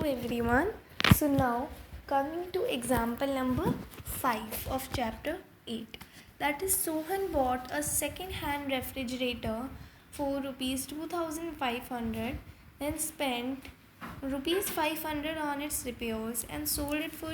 everyone. So now coming to example number 5 of chapter 8. That is Sohan bought a second hand refrigerator for rupees 2500, then spent rupees 500 on its repairs and sold it for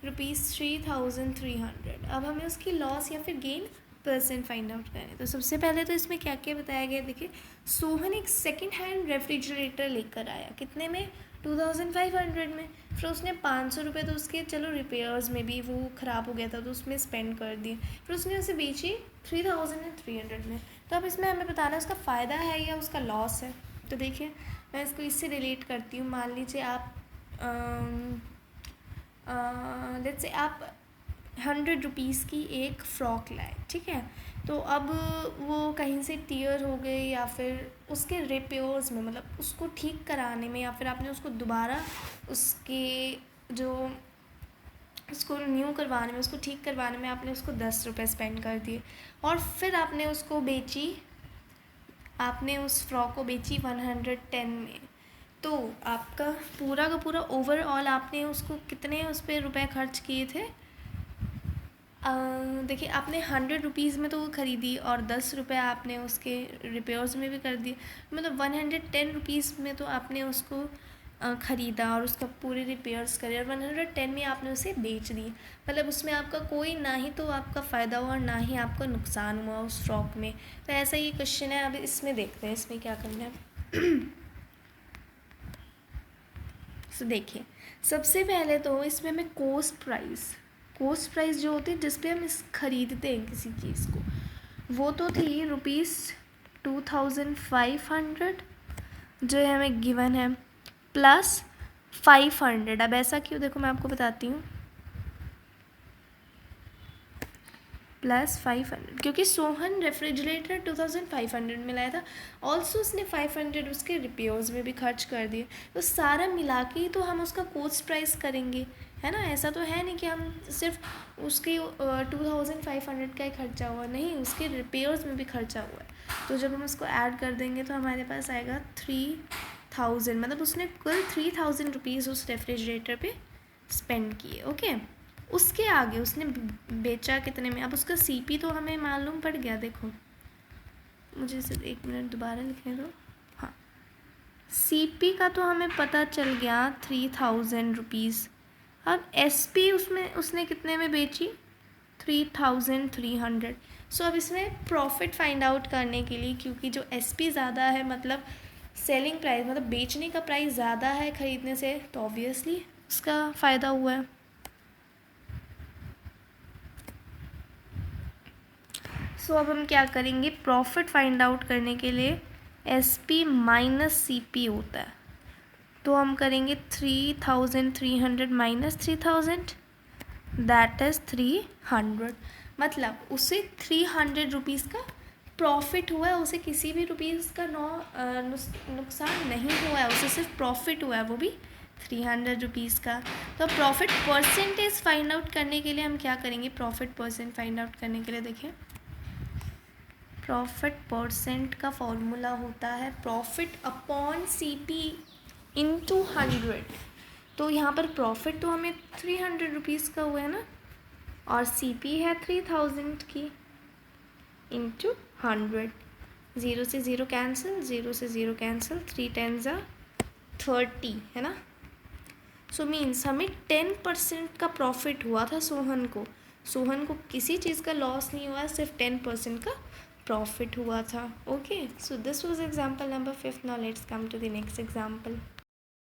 rupees 3300. अब हमें उसकी loss या फिर gain percent find out करें. तो सबसे पहले तो इसमें क्या क्या बताया गया. देखिए, सोहन एक सेकेंड हैंड रेफ्रिजरेटर लेकर आया. कितने में? 2500 में. फिर उसने 500 रुपये तो उसके चलो रिपेयर्स में भी वो ख़राब हो गया था तो उसमें स्पेंड कर दिए. फिर उसने उसे बेची 3300 में. तो अब इसमें हमें बताना है उसका फ़ायदा है या उसका लॉस है. तो देखिए, मैं इसको इससे रिलेट करती हूँ. मान लीजिए आप लेट्स से आप 100 रुपीज़ की एक फ़्रॉक लाए. ठीक है, तो अब वो कहीं से टियर हो गई या फिर उसके रिपेयर्स में, मतलब उसको ठीक कराने में, या फिर आपने उसको दोबारा उसके जो उसको न्यू करवाने में, उसको ठीक करवाने में आपने उसको 10 रुपये स्पेंड कर दिए. और फिर आपने उसको बेची, आपने उस फ्रॉक को बेची 110 में. तो आपका पूरा का पूरा ओवरऑल आपने उसको कितने उस पर रुपये खर्च किए थे. देखिए, आपने 100 रुपीज़ में तो वो ख़रीदी और 10 रुपये आपने उसके रिपेयर्स में भी कर दिए. मतलब 110 रुपीज़ में तो आपने उसको ख़रीदा और उसका पूरे रिपेयर्स करे और 110 में आपने उसे बेच दी. मतलब उसमें आपका कोई ना ही तो आपका फ़ायदा हुआ और ना ही आपका नुकसान हुआ उस फ्रॉक में. तो ऐसा ही क्वेश्चन है. अब इसमें देखते हैं इसमें क्या करना है. तो देखिए, सबसे पहले तो इसमें हमें कोस्ट प्राइस जो होती है जिस पे हम इस खरीदते हैं किसी चीज़ को, वो तो थी रुपीज़ 2500 जो है हमें गिवन है, प्लस 500. अब ऐसा क्यों, देखो मैं आपको बताती हूँ. प्लस 500 क्योंकि सोहन रेफ्रिजरेटर 2500 में लाया था. ऑल्सो उसने 500 उसके रिपेयर्स में भी खर्च कर दिए. तो सारा मिला के ही तो हम उसका कोस्ट प्राइस करेंगे, है ना. ऐसा तो है नहीं कि हम सिर्फ उसके 2500 का ही खर्चा हुआ. नहीं, उसके रिपेयर्स में भी खर्चा हुआ है. तो जब हम उसको ऐड कर देंगे तो हमारे पास आएगा 3000. मतलब उसने कुल 3000 रुपीज़ उस रेफ्रिजरेटर पे स्पेंड किए. ओके, उसके आगे उसने बेचा कितने में. अब उसका सीपी तो हमें मालूम पड़ गया. देखो, मुझे सिर्फ 1 मिनट दोबारा लिखने दो. हाँ, सीपी का तो हमें पता चल गया 3000 रुपीज़. अब एसपी उसने कितने में बेची, 3300. सो अब इसमें प्रॉफिट फाइंड आउट करने के लिए, क्योंकि जो एसपी ज़्यादा है मतलब सेलिंग प्राइस, मतलब बेचने का प्राइस ज़्यादा है ख़रीदने से, तो ऑब्वियसली उसका फ़ायदा हुआ है. सो अब हम क्या करेंगे, प्रॉफिट फाइंड आउट करने के लिए एसपी माइनस सीपी होता है. तो हम करेंगे 3300 माइनस 3000, दैट इज़ 300. मतलब उसे 300 रुपीज़ का प्रॉफिट हुआ है. उसे किसी भी रुपीज़ का नुकसान नहीं हुआ है. उसे सिर्फ प्रॉफिट हुआ है, वो भी 300 रुपीज़ का. तो प्रॉफिट परसेंटेज फाइंड आउट करने के लिए हम क्या करेंगे, प्रॉफिट परसेंट फाइंड आउट करने के लिए देखिए, प्रॉफिट परसेंट का फॉर्मूला होता है प्रॉफिट अपॉन सीपी इंटू 100. तो यहाँ पर प्रॉफिट तो हमें 300 रुपीज़ का हुआ है ना, और सीपी है 3000 की इंटू 100. 0 से 0 कैंसिल, 0 से 0 कैंसिल, 3 10 30, है ना. सो मीन्स हमें 10% का प्रॉफिट हुआ था सोहन को किसी चीज़ का लॉस नहीं हुआ, सिर्फ 10% का प्रॉफिट हुआ था. Okay, so this was example number 5. Now let's come to the next example.